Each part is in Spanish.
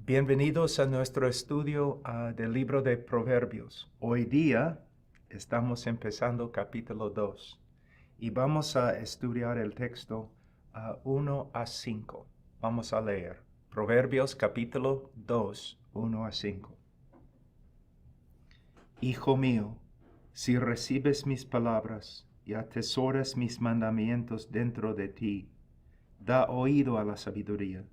Bienvenidos a nuestro estudio del libro de Proverbios. Hoy día estamos empezando capítulo 2 y vamos a estudiar el texto 1 a 5. Vamos a leer Proverbios capítulo 2, 1 a 5. Hijo mío, si recibes mis palabras y atesoras mis mandamientos dentro de ti, da oído a la sabiduría.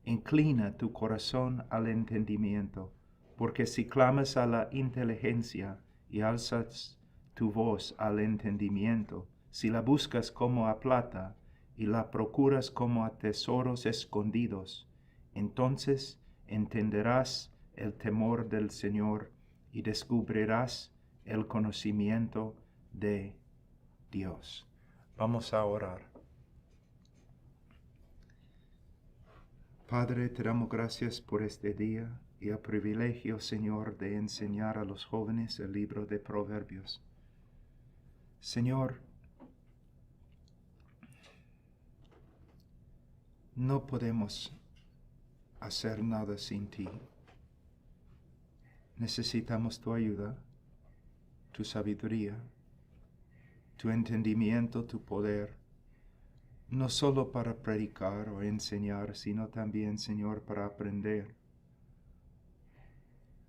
Inclina tu corazón al entendimiento, porque si clamas a la inteligencia y alzas tu voz al entendimiento, si la buscas como a plata y la procuras como a tesoros escondidos, entonces entenderás el temor del Señor y descubrirás el conocimiento de Dios. Vamos a orar. Padre, te damos gracias por este día y el privilegio, Señor, de enseñar a los jóvenes el libro de Proverbios. Señor, no podemos hacer nada sin ti. Necesitamos tu ayuda, tu sabiduría, tu entendimiento, tu poder, no solo para predicar o enseñar, sino también, Señor, para aprender.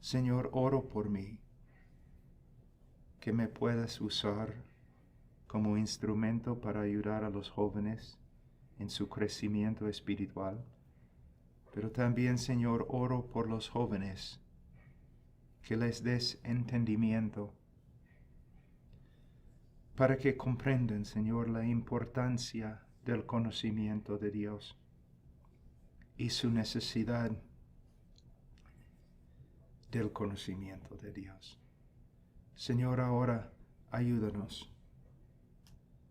Señor, oro por mí, que me puedas usar como instrumento para ayudar a los jóvenes en su crecimiento espiritual. Pero también, Señor, oro por los jóvenes, que les des entendimiento, para que comprendan, Señor, la importancia del conocimiento de Dios y su necesidad del conocimiento de Dios. Señor, ahora ayúdanos.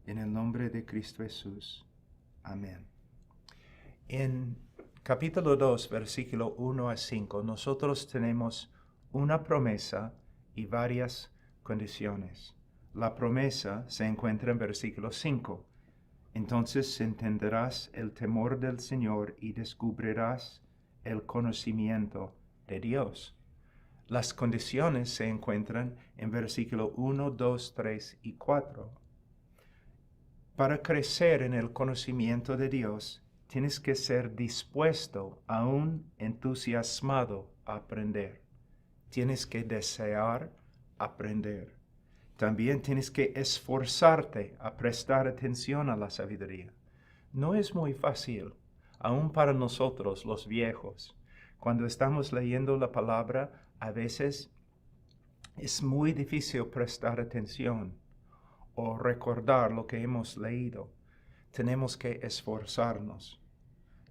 En el nombre de Cristo Jesús. Amén. En capítulo 2, versículo 1 a 5, nosotros tenemos una promesa y varias condiciones. La promesa se encuentra en versículo 5. Entonces entenderás el temor del Señor y descubrirás el conocimiento de Dios. Las condiciones se encuentran en versículo 1, 2, 3 y 4. Para crecer en el conocimiento de Dios, tienes que ser dispuesto, aún entusiasmado a aprender. Tienes que desear aprender. También tienes que esforzarte a prestar atención a la sabiduría. No es muy fácil, aún para nosotros los viejos. Cuando estamos leyendo la palabra, a veces es muy difícil prestar atención o recordar lo que hemos leído. Tenemos que esforzarnos.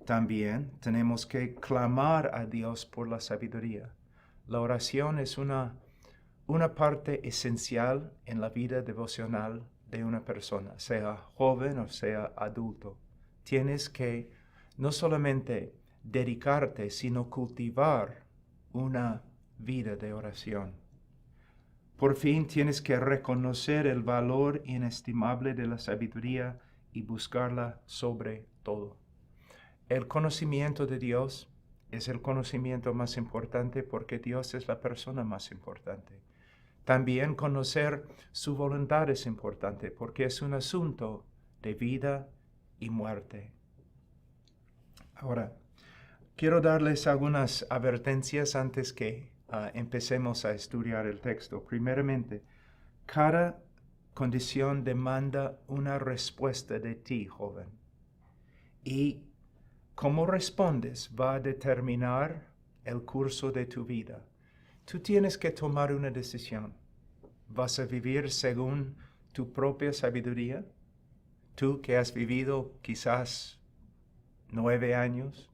También tenemos que clamar a Dios por la sabiduría. La oración es una parte esencial en la vida devocional de una persona, sea joven o sea adulto. Tienes que no solamente dedicarte, sino cultivar una vida de oración. Por fin tienes que reconocer el valor inestimable de la sabiduría y buscarla sobre todo. El conocimiento de Dios es el conocimiento más importante porque Dios es la persona más importante. También conocer su voluntad es importante porque es un asunto de vida y muerte. Ahora, quiero darles algunas advertencias antes que empecemos a estudiar el texto. Primeramente, cada condición demanda una respuesta de ti, joven. Y cómo respondes va a determinar el curso de tu vida. Tú tienes que tomar una decisión. ¿Vas a vivir según tu propia sabiduría? Tú que has vivido quizás 9 años,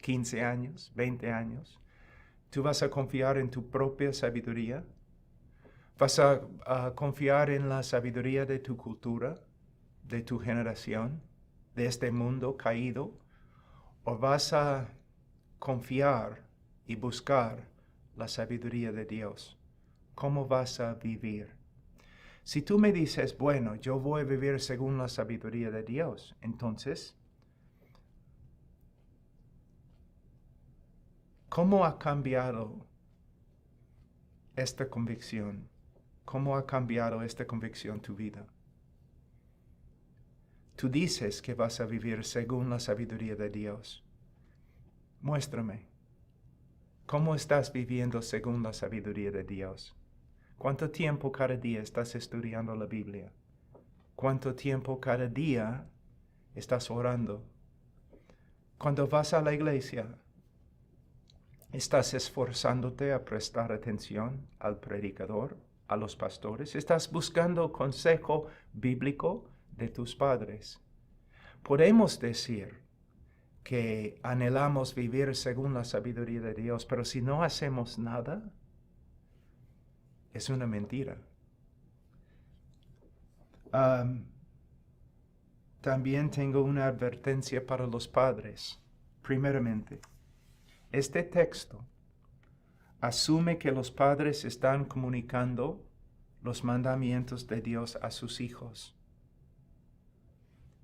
15 años, 20 años. ¿Tú vas a confiar en tu propia sabiduría? ¿Vas a confiar en la sabiduría de tu cultura, de tu generación, de este mundo caído? ¿O vas a confiar y buscar la sabiduría de Dios? ¿Cómo vas a vivir? Si tú me dices, bueno, yo voy a vivir según la sabiduría de Dios, entonces ¿Cómo ha cambiado esta convicción? ¿Cómo ha cambiado esta convicción tu vida? Tú dices que vas a vivir según la sabiduría de Dios. Muéstrame. ¿Cómo estás viviendo según la sabiduría de Dios? ¿Cuánto tiempo cada día estás estudiando la Biblia? ¿Cuánto tiempo cada día estás orando? Cuando vas a la iglesia, ¿estás esforzándote a prestar atención al predicador, a los pastores? ¿Estás buscando consejo bíblico de tus padres? Podemos decir que anhelamos vivir según la sabiduría de Dios, pero si no hacemos nada, es una mentira. También tengo una advertencia para los padres. Primeramente, este texto asume que los padres están comunicando los mandamientos de Dios a sus hijos.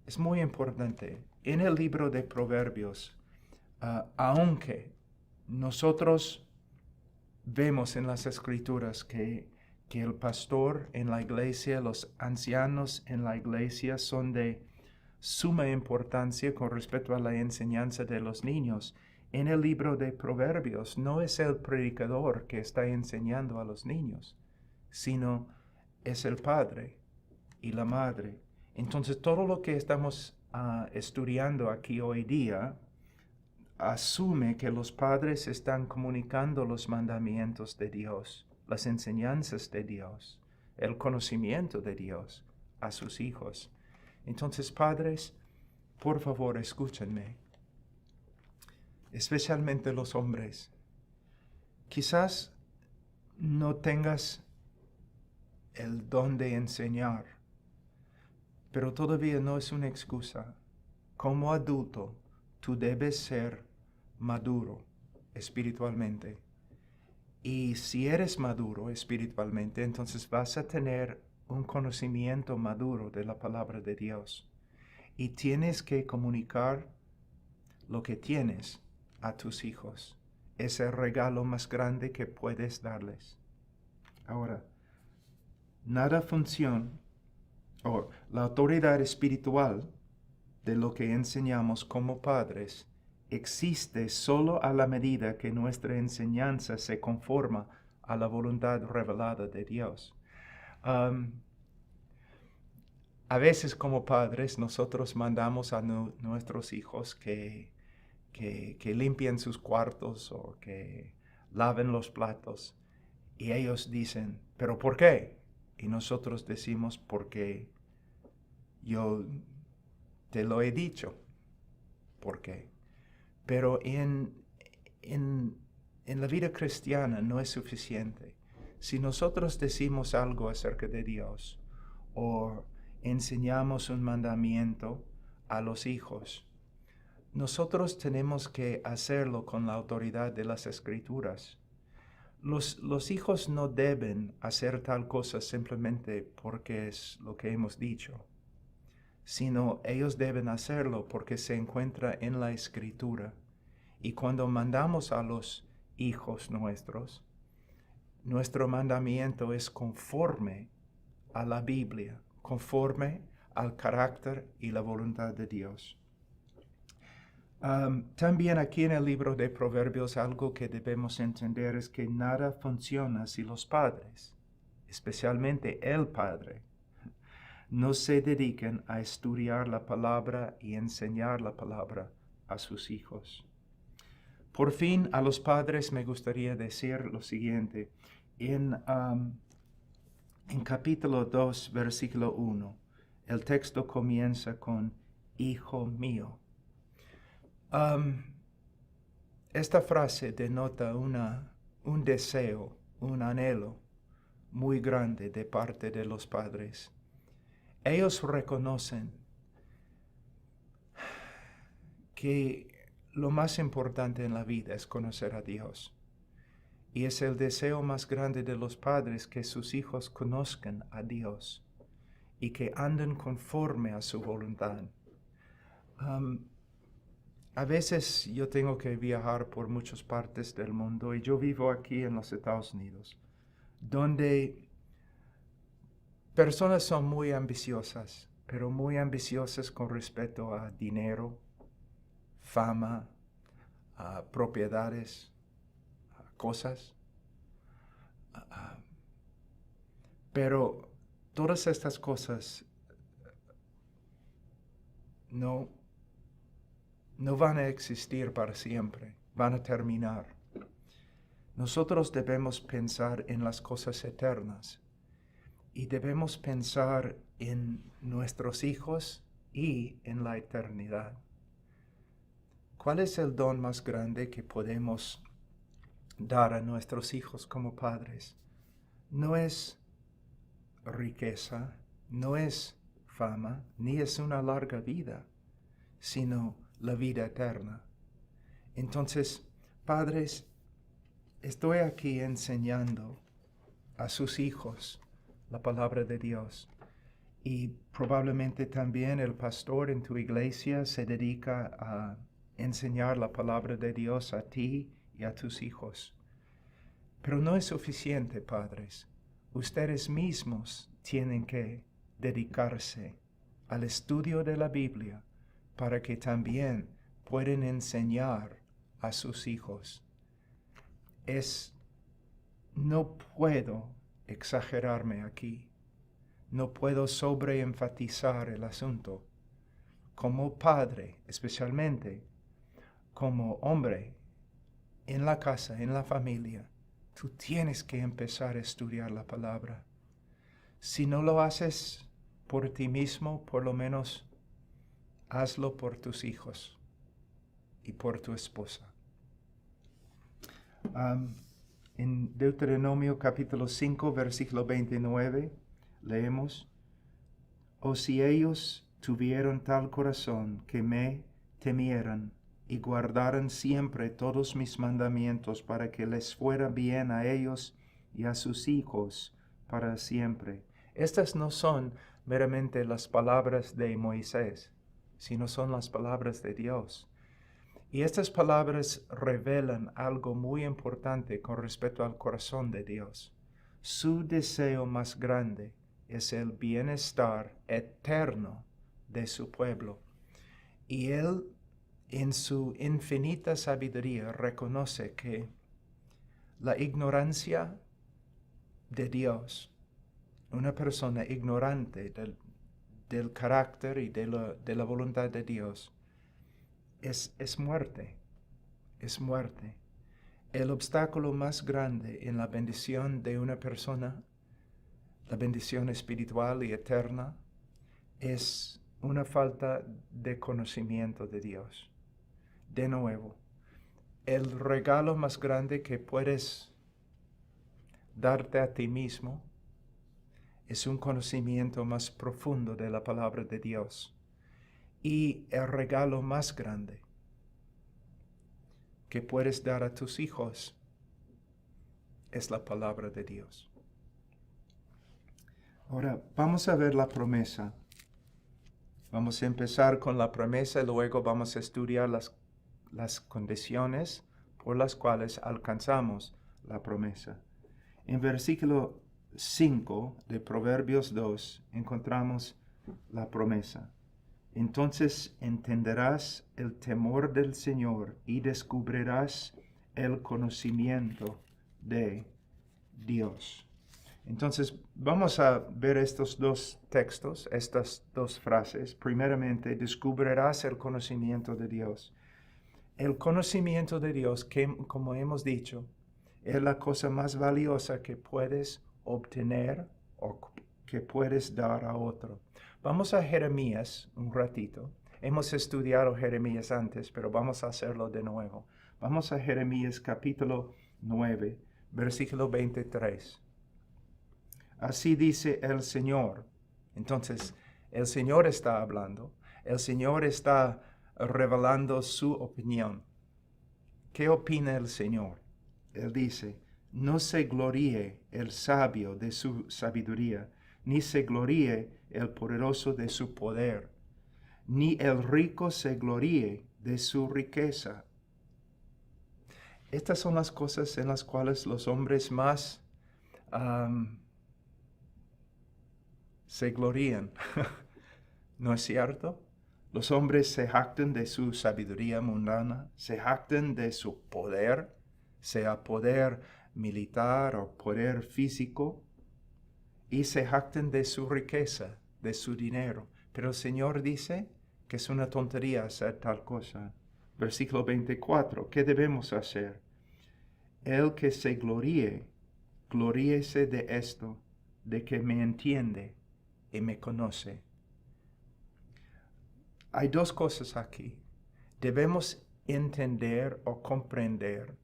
Es muy importante. En el libro de Proverbios, aunque nosotros vemos en las Escrituras que el pastor en la iglesia, los ancianos en la iglesia son de suma importancia con respecto a la enseñanza de los niños. En el libro de Proverbios no es el predicador que está enseñando a los niños, sino es el padre y la madre. Entonces todo lo que estamos estudiando aquí hoy día asume que los padres están comunicando los mandamientos de Dios, las enseñanzas de Dios, el conocimiento de Dios a sus hijos. Entonces, padres, por favor, escúchenme, especialmente los hombres. Quizás no tengas el don de enseñar, pero todavía no es una excusa. Como adulto, tú debes ser maduro espiritualmente. Y si eres maduro espiritualmente, entonces vas a tener un conocimiento maduro de la palabra de Dios. Y tienes que comunicar lo que tienes a tus hijos. Es el regalo más grande que puedes darles. Ahora, nada funciona, o la autoridad espiritual de lo que enseñamos como padres existe solo a la medida que nuestra enseñanza se conforma a la voluntad revelada de Dios. A veces como padres nosotros mandamos a nuestros hijos que limpien sus cuartos o que laven los platos y ellos dicen, ¿pero por qué? Y nosotros decimos, porque yo te lo he dicho. ¿Por qué? Pero en la vida cristiana no es suficiente. Si nosotros decimos algo acerca de Dios o enseñamos un mandamiento a los hijos, nosotros tenemos que hacerlo con la autoridad de las Escrituras. Los hijos no deben hacer tal cosa simplemente porque es lo que hemos dicho, sino ellos deben hacerlo porque se encuentra en la Escritura. Y cuando mandamos a los hijos nuestros, nuestro mandamiento es conforme a la Biblia, conforme al carácter y la voluntad de Dios. También aquí en el libro de Proverbios algo que debemos entender es que nada funciona si los padres, especialmente el padre, no se dedican a estudiar la palabra y enseñar la palabra a sus hijos. Por fin, a los padres me gustaría decir lo siguiente. En capítulo 2, versículo 1, el texto comienza con Hijo mío. Esta frase denota un deseo, un anhelo muy grande de parte de los padres. Ellos reconocen que lo más importante en la vida es conocer a Dios. Y es el deseo más grande de los padres que sus hijos conozcan a Dios y que anden conforme a su voluntad. a veces yo tengo que viajar por muchas partes del mundo y yo vivo aquí en los Estados Unidos, donde personas son muy ambiciosas, pero muy ambiciosas con respecto a dinero, fama, a propiedades, a cosas. Pero todas estas cosas no van a existir para siempre, van a terminar. Nosotros debemos pensar en las cosas eternas y debemos pensar en nuestros hijos y en la eternidad. ¿Cuál es el don más grande que podemos dar a nuestros hijos como padres? No es riqueza, no es fama, ni es una larga vida, sino la vida eterna. Entonces, padres, estoy aquí enseñando a sus hijos la palabra de Dios. Y probablemente también el pastor en tu iglesia se dedica a enseñar la palabra de Dios a ti y a tus hijos. Pero no es suficiente, padres. Ustedes mismos tienen que dedicarse al estudio de la Biblia para que también puedan enseñar a sus hijos. No puedo exagerarme aquí. No puedo sobreenfatizar el asunto. Como padre, especialmente como hombre, en la casa, en la familia, tú tienes que empezar a estudiar la palabra. Si no lo haces por ti mismo, por lo menos hazlo por tus hijos y por tu esposa. En Deuteronomio capítulo 5, versículo 29, leemos: «O si ellos tuvieron tal corazón que me temieran y guardaran siempre todos mis mandamientos para que les fuera bien a ellos y a sus hijos para siempre». Estas no son meramente las palabras de Moisés, sino son las palabras de Dios. Y estas palabras revelan algo muy importante con respecto al corazón de Dios. Su deseo más grande es el bienestar eterno de su pueblo. Y Él, en su infinita sabiduría, reconoce que la ignorancia de Dios, una persona ignorante del carácter y de la voluntad de Dios, es muerte, es muerte. El obstáculo más grande en la bendición de una persona, la bendición espiritual y eterna, es una falta de conocimiento de Dios. De nuevo, el regalo más grande que puedes darte a ti mismo es un conocimiento más profundo de la palabra de Dios. Y el regalo más grande que puedes dar a tus hijos es la palabra de Dios. Ahora, vamos a ver la promesa. Vamos a empezar con la promesa y luego vamos a estudiar las condiciones por las cuales alcanzamos la promesa. En versículo 5 de Proverbios 2 encontramos la promesa. Entonces entenderás el temor del Señor y descubrirás el conocimiento de Dios. Entonces vamos a ver estos dos textos, estas dos frases. Primeramente, descubrirás el conocimiento de Dios. El conocimiento de Dios, que como hemos dicho, es la cosa más valiosa que puedes obtener o que puedes dar a otro. Vamos a Jeremías un ratito. Hemos estudiado Jeremías antes, pero vamos a hacerlo de nuevo. Vamos a Jeremías capítulo 9, versículo 23. Así dice el Señor. Entonces, el Señor está hablando. El Señor está revelando su opinión. ¿Qué opina el Señor? Él dice: no se gloríe el sabio de su sabiduría, ni se gloríe el poderoso de su poder, ni el rico se gloríe de su riqueza. Estas son las cosas en las cuales los hombres más se glorían. ¿No es cierto? Los hombres se jactan de su sabiduría mundana, se jactan de su poder, sea poder militar o poder físico, y se jactan de su riqueza, de su dinero. Pero el Señor dice que es una tontería hacer tal cosa. Versículo 24, ¿qué debemos hacer? El que se gloríe, gloríese de esto, de que me entiende y me conoce. Hay dos cosas aquí. Debemos entender o comprender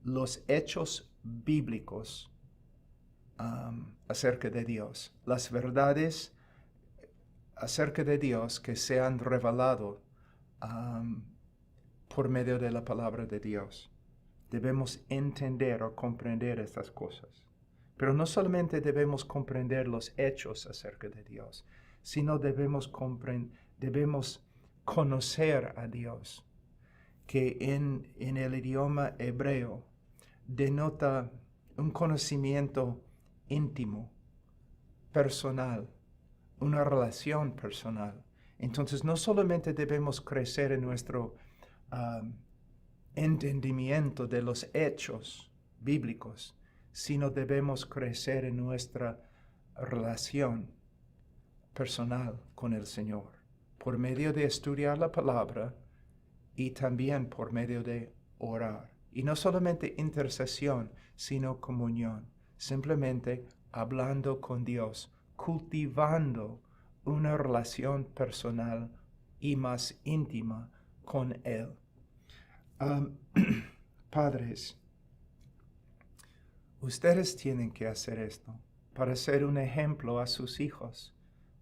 los hechos bíblicos acerca de Dios, las verdades acerca de Dios que se han revelado por medio de la palabra de Dios. Debemos entender o comprender estas cosas. Pero no solamente debemos comprender los hechos acerca de Dios, sino debemos conocer a Dios, que en el idioma hebreo denota un conocimiento íntimo, personal, una relación personal. Entonces no solamente debemos crecer en nuestro entendimiento de los hechos bíblicos, sino debemos crecer en nuestra relación personal con el Señor, por medio de estudiar la palabra y también por medio de orar. Y no solamente intercesión, sino comunión, simplemente hablando con Dios, cultivando una relación personal y más íntima con Él. Padres, ustedes tienen que hacer esto para ser un ejemplo a sus hijos,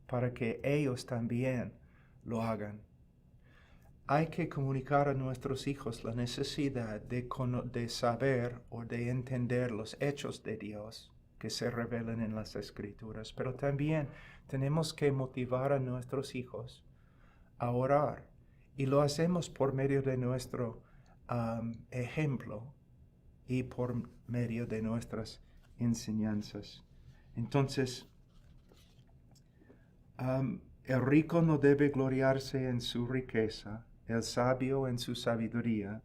para que ellos también lo hagan. Hay que comunicar a nuestros hijos la necesidad de saber o de entender los hechos de Dios que se revelan en las Escrituras, pero también tenemos que motivar a nuestros hijos a orar, y lo hacemos por medio de nuestro ejemplo y por medio de nuestras enseñanzas. Entonces, el rico no debe gloriarse en su riqueza, el sabio en su sabiduría,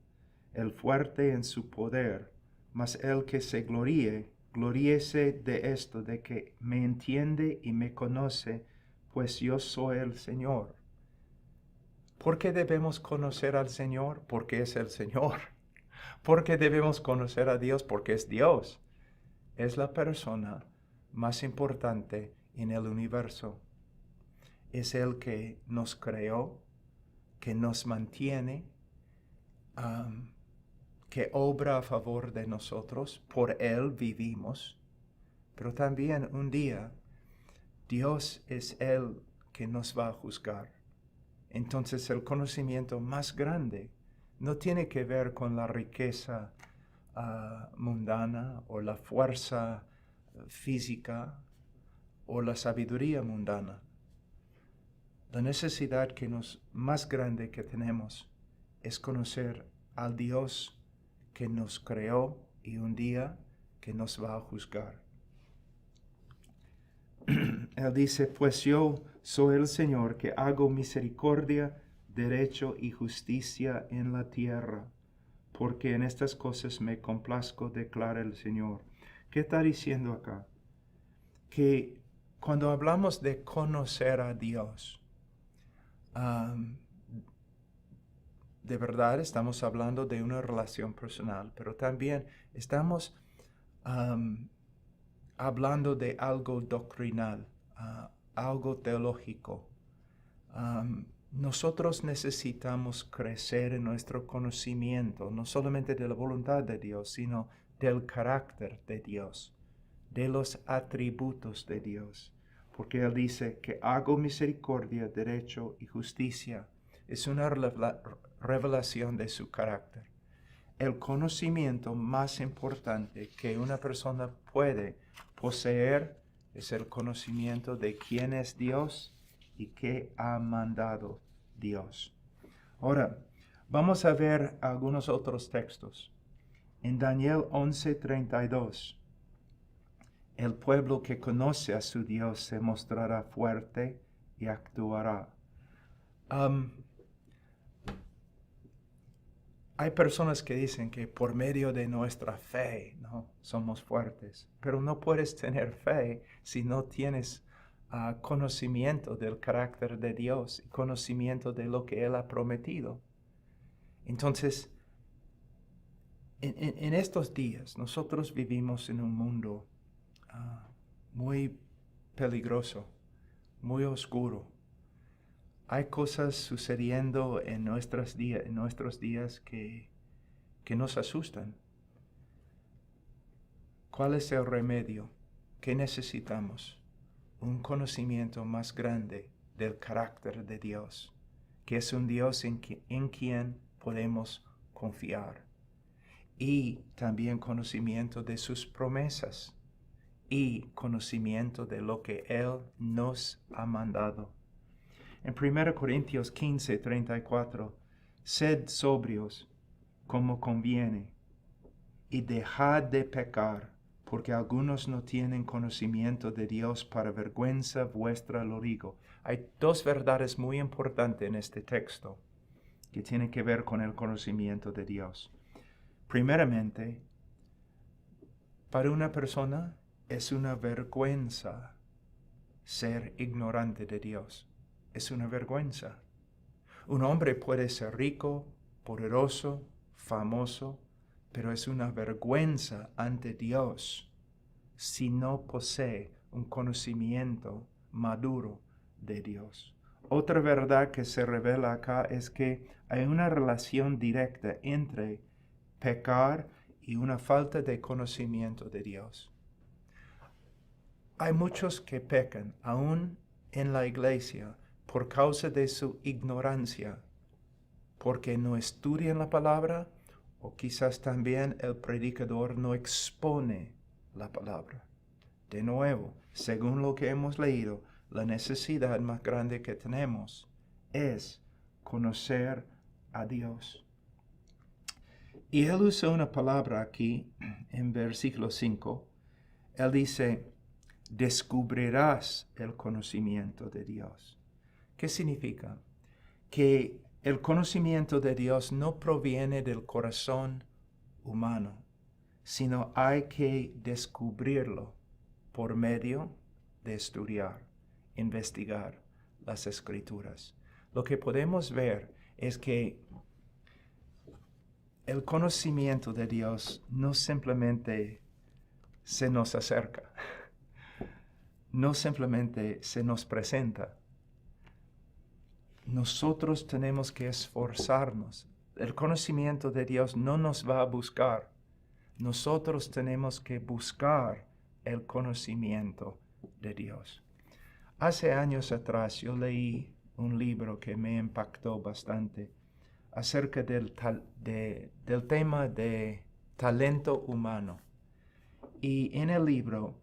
el fuerte en su poder, mas el que se gloríese de esto, de que me entiende y me conoce, pues yo soy el Señor. ¿Por qué debemos conocer al Señor? Porque es el Señor. ¿Por qué debemos conocer a Dios? Porque es Dios. Es la persona más importante en el universo. Es el que nos creó, que nos mantiene, que obra a favor de nosotros. Por Él vivimos. Pero también un día Dios es el que nos va a juzgar. Entonces el conocimiento más grande no tiene que ver con la riqueza mundana o la fuerza física o la sabiduría mundana. La necesidad más grande que tenemos es conocer al Dios que nos creó y un día que nos va a juzgar. Él dice, pues yo soy el Señor que hago misericordia, derecho y justicia en la tierra, porque en estas cosas me complazco, declara el Señor. ¿Qué está diciendo acá? Que cuando hablamos de conocer a Dios, de verdad estamos hablando de una relación personal, pero también estamos hablando de algo doctrinal, algo teológico. Nosotros necesitamos crecer en nuestro conocimiento, no solamente de la voluntad de Dios, sino del carácter de Dios, de los atributos de Dios. Porque Él dice que hago misericordia, derecho y justicia. Es una revelación de su carácter. El conocimiento más importante que una persona puede poseer es el conocimiento de quién es Dios y qué ha mandado Dios. Ahora, vamos a ver algunos otros textos. En Daniel 11:32, el pueblo que conoce a su Dios se mostrará fuerte y actuará. Hay personas que dicen que por medio de nuestra fe, ¿no?, somos fuertes, pero no puedes tener fe si no tienes conocimiento del carácter de Dios y conocimiento de lo que Él ha prometido. Entonces, en estos días, nosotros vivimos en un mundo muy peligroso, muy oscuro. Hay cosas sucediendo en nuestros días que nos asustan. ¿Cuál es el remedio? ¿Qué necesitamos? Un conocimiento más grande del carácter de Dios, que es un Dios en quien podemos confiar. Y también conocimiento de sus promesas y conocimiento de lo que Él nos ha mandado. En 1 Corintios 15:34, sed sobrios como conviene y dejad de pecar, porque algunos no tienen conocimiento de Dios, para vergüenza vuestra lo digo. Hay dos verdades muy importantes en este texto que tienen que ver con el conocimiento de Dios. Primeramente, para una persona es una vergüenza ser ignorante de Dios. Es una vergüenza. Un hombre puede ser rico, poderoso, famoso, pero es una vergüenza ante Dios si no posee un conocimiento maduro de Dios. Otra verdad que se revela acá es que hay una relación directa entre pecar y una falta de conocimiento de Dios. Hay muchos que pecan, aún en la iglesia, por causa de su ignorancia, porque no estudian la palabra, o quizás también el predicador no expone la palabra. De nuevo, según lo que hemos leído, la necesidad más grande que tenemos es conocer a Dios. Y él usa una palabra aquí en versículo 5. Él dice, descubrirás el conocimiento de Dios. ¿Qué significa? Que el conocimiento de Dios no proviene del corazón humano, sino hay que descubrirlo por medio de estudiar, investigar las Escrituras. Lo que podemos ver es que el conocimiento de Dios no simplemente se nos acerca, no simplemente se nos presenta. Nosotros tenemos que esforzarnos. El conocimiento de Dios no nos va a buscar. Nosotros tenemos que buscar el conocimiento de Dios. Hace años atrás yo leí un libro que me impactó bastante acerca del tema de talento humano. Y en el libro,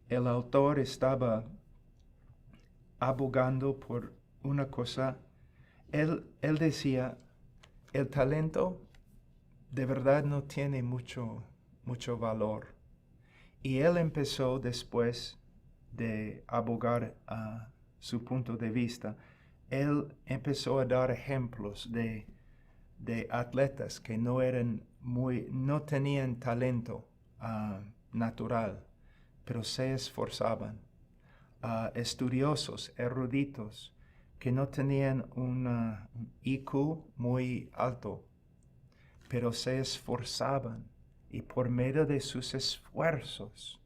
el autor estaba abogando por una cosa. Él decía, el talento de verdad no tiene mucho valor. Y él empezó, después de abogar a su punto de vista, él empezó a dar ejemplos de atletas que no tenían talento natural, pero se esforzaban. Estudiosos, eruditos, que no tenían un IQ muy alto, pero se esforzaban, y por medio de sus esfuerzos,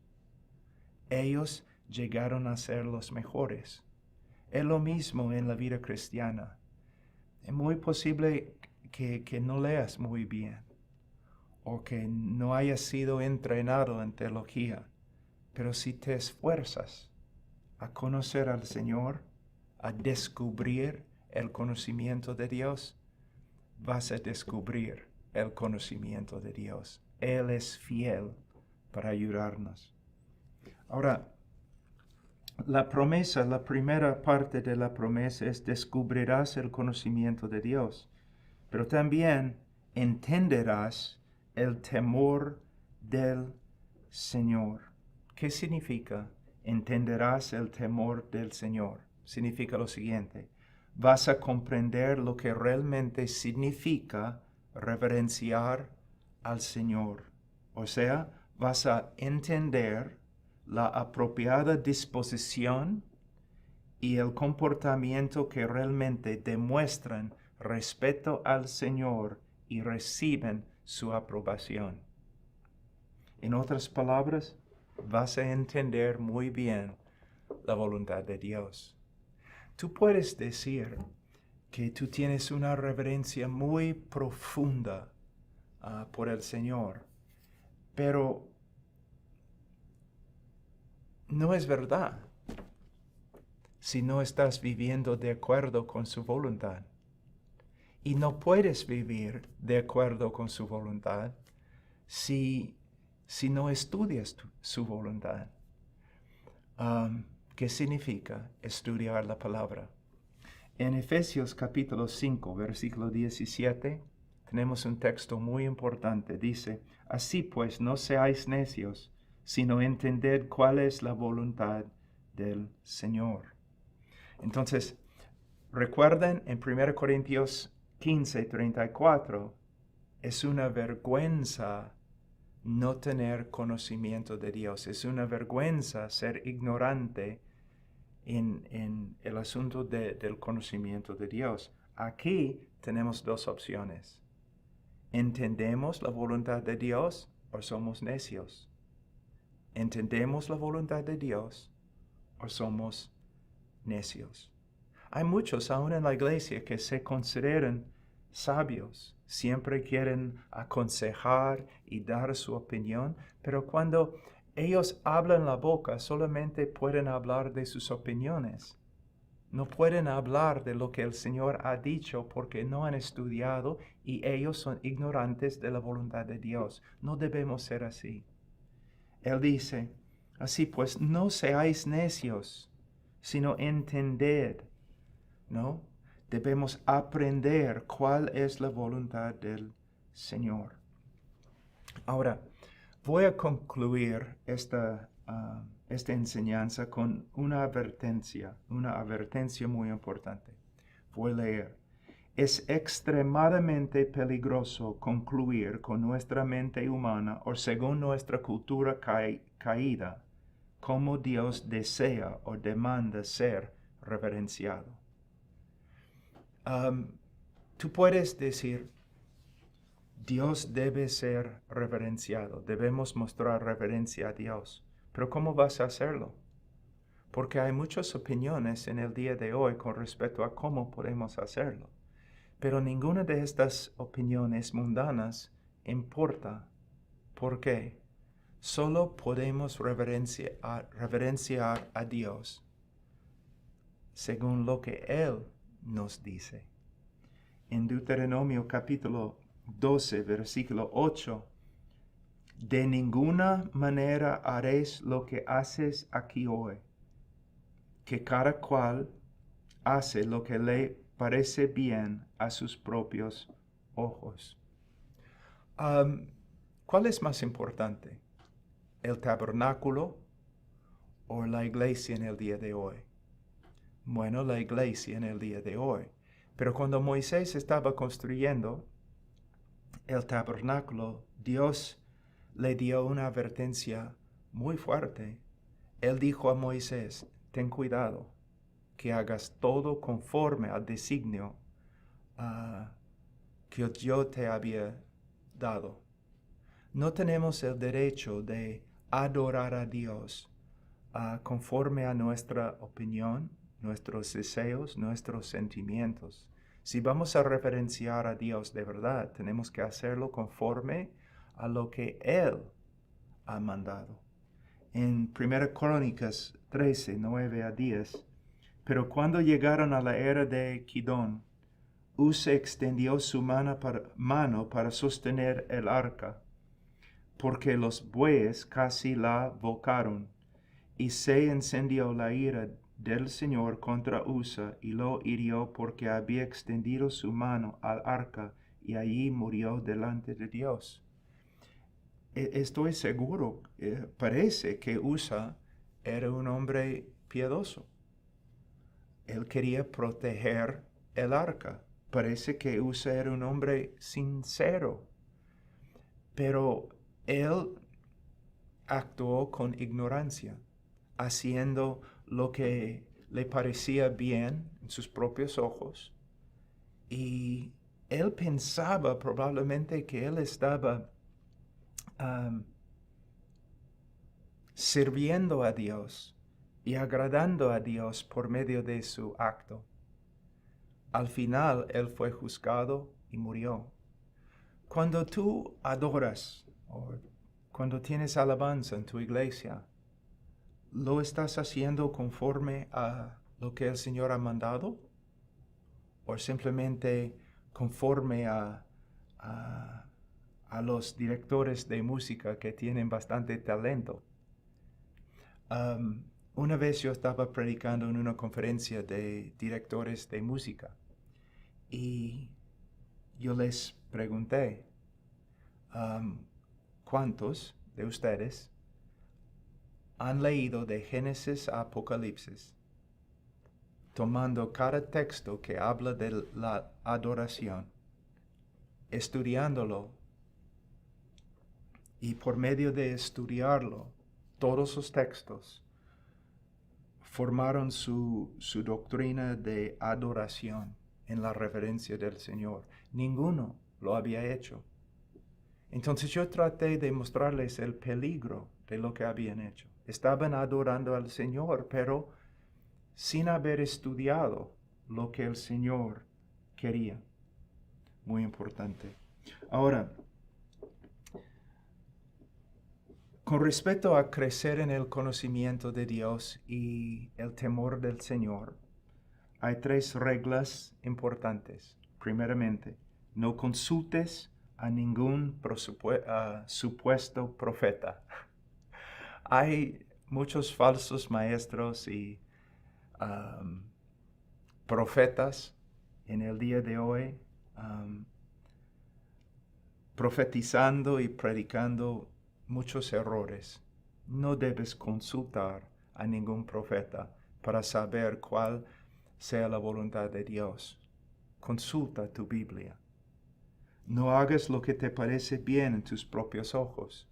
ellos llegaron a ser los mejores. Es lo mismo en la vida cristiana. Es muy posible que no leas muy bien, o que no hayas sido entrenado en teología, pero si te esfuerzas a conocer al Señor, a descubrir el conocimiento de Dios, vas a descubrir el conocimiento de Dios. Él es fiel para ayudarnos. Ahora, la promesa, la primera parte de la promesa es descubrirás el conocimiento de Dios. pero también entenderás el temor del Señor. ¿Qué significa? Entenderás el temor del Señor. Significa lo siguiente: vas a comprender lo que realmente significa reverenciar al Señor. O sea, vas a entender la apropiada disposición y el comportamiento que realmente demuestran respeto al Señor y reciben su aprobación. En otras palabras, vas a entender muy bien la voluntad de Dios. Tú puedes decir que tú tienes una reverencia muy profunda por el Señor, pero no es verdad si no estás viviendo de acuerdo con su voluntad. Y no puedes vivir de acuerdo con su voluntad si no estudias su voluntad. ¿Qué significa estudiar la palabra? En Efesios capítulo 5, versículo 17, tenemos un texto muy importante. Dice: así pues, no seáis necios, sino entended cuál es la voluntad del Señor. Entonces, recuerden en 1 Corintios 15, 34, es una vergüenza no tener conocimiento de Dios. Es una vergüenza ser ignorante en el asunto del conocimiento de Dios. Aquí tenemos dos opciones. ¿Entendemos la voluntad de Dios o somos necios? ¿Entendemos la voluntad de Dios o somos necios? Hay muchos aún en la iglesia que se consideran sabios, siempre quieren aconsejar y dar su opinión, pero cuando ellos abren la boca solamente pueden hablar de sus opiniones. No pueden hablar de lo que el Señor ha dicho porque no han estudiado y ellos son ignorantes de la voluntad de Dios. No debemos ser así. Él dice: así pues, no seáis necios, sino entended, ¿no? Debemos aprender cuál es la voluntad del Señor. Ahora, voy a concluir esta enseñanza con una advertencia muy importante. Voy a leer. Es extremadamente peligroso concluir con nuestra mente humana o según nuestra cultura caída cómo Dios desea o demanda ser reverenciado. Tú puedes decir: Dios debe ser reverenciado, debemos mostrar reverencia a Dios. Pero ¿cómo vas a hacerlo? Porque hay muchas opiniones en el día de hoy con respecto a cómo podemos hacerlo. Pero ninguna de estas opiniones mundanas importa. ¿Por qué? Solo podemos reverenciar a Dios según lo que Él nos dice. En Deuteronomio capítulo 12, versículo 8, de ninguna manera haréis lo que haces aquí hoy, que cada cual hace lo que le parece bien a sus propios ojos. ¿Cuál es más importante? ¿El tabernáculo o la iglesia en el día de hoy? Bueno, la iglesia en el día de hoy. Pero cuando Moisés estaba construyendo el tabernáculo, Dios le dio una advertencia muy fuerte. Él dijo a Moisés: ten cuidado que hagas todo conforme al designio que yo te había dado. No tenemos el derecho de adorar a Dios conforme a nuestra opinión, nuestros deseos, nuestros sentimientos. Si vamos a reverenciar a Dios de verdad, tenemos que hacerlo conforme a lo que Él ha mandado. En 1 Crónicas 13, 9 a 10, pero cuando llegaron a la era de Kidón, Usa extendió su mano para sostener el arca, porque los bueyes casi la volcaron, y se encendió la ira del Señor contra Usa y lo hirió porque había extendido su mano al arca y allí murió delante de Dios. Estoy seguro, parece que Usa era un hombre piadoso. Él quería proteger el arca. Parece que Usa era un hombre sincero, pero él actuó con ignorancia, haciendo lo que le parecía bien en sus propios ojos. Y él pensaba probablemente que él estaba sirviendo a Dios y agradando a Dios por medio de su acto. Al final, él fue juzgado y murió. Cuando tú adoras o cuando tienes alabanza en tu iglesia, ¿lo estás haciendo conforme a lo que el Señor ha mandado? ¿O simplemente conforme a los directores de música que tienen bastante talento? Una vez yo estaba predicando en una conferencia de directores de música y yo les pregunté, ¿cuántos de ustedes han leído de Génesis a Apocalipsis, tomando cada texto que habla de la adoración, estudiándolo, y por medio de estudiarlo, todos los textos formaron su doctrina de adoración en la reverencia del Señor? Ninguno lo había hecho. Entonces yo traté de mostrarles el peligro de lo que habían hecho. Estaban adorando al Señor, pero sin haber estudiado lo que el Señor quería. Muy importante. Ahora, con respecto a crecer en el conocimiento de Dios y el temor del Señor, hay 3 reglas importantes. Primeramente, no consultes a ningún supuesto profeta. Hay muchos falsos maestros y profetas en el día de hoy, profetizando y predicando muchos errores. No debes consultar a ningún profeta para saber cuál sea la voluntad de Dios. Consulta tu Biblia. No hagas lo que te parece bien en tus propios ojos.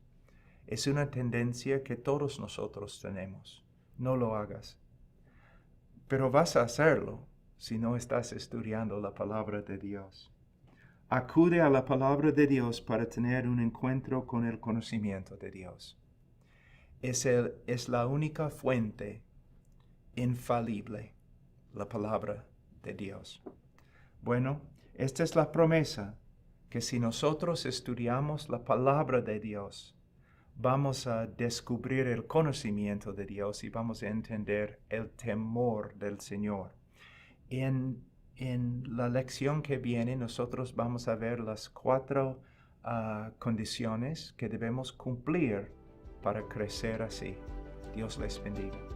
Es una tendencia que todos nosotros tenemos. No lo hagas. Pero vas a hacerlo si no estás estudiando la palabra de Dios. Acude a la palabra de Dios para tener un encuentro con el conocimiento de Dios. Es la única fuente infalible, la palabra de Dios. Bueno, esta es la promesa, que si nosotros estudiamos la palabra de Dios, vamos a descubrir el conocimiento de Dios y vamos a entender el temor del Señor. En la lección que viene, nosotros vamos a ver las 4 condiciones que debemos cumplir para crecer así. Dios les bendiga.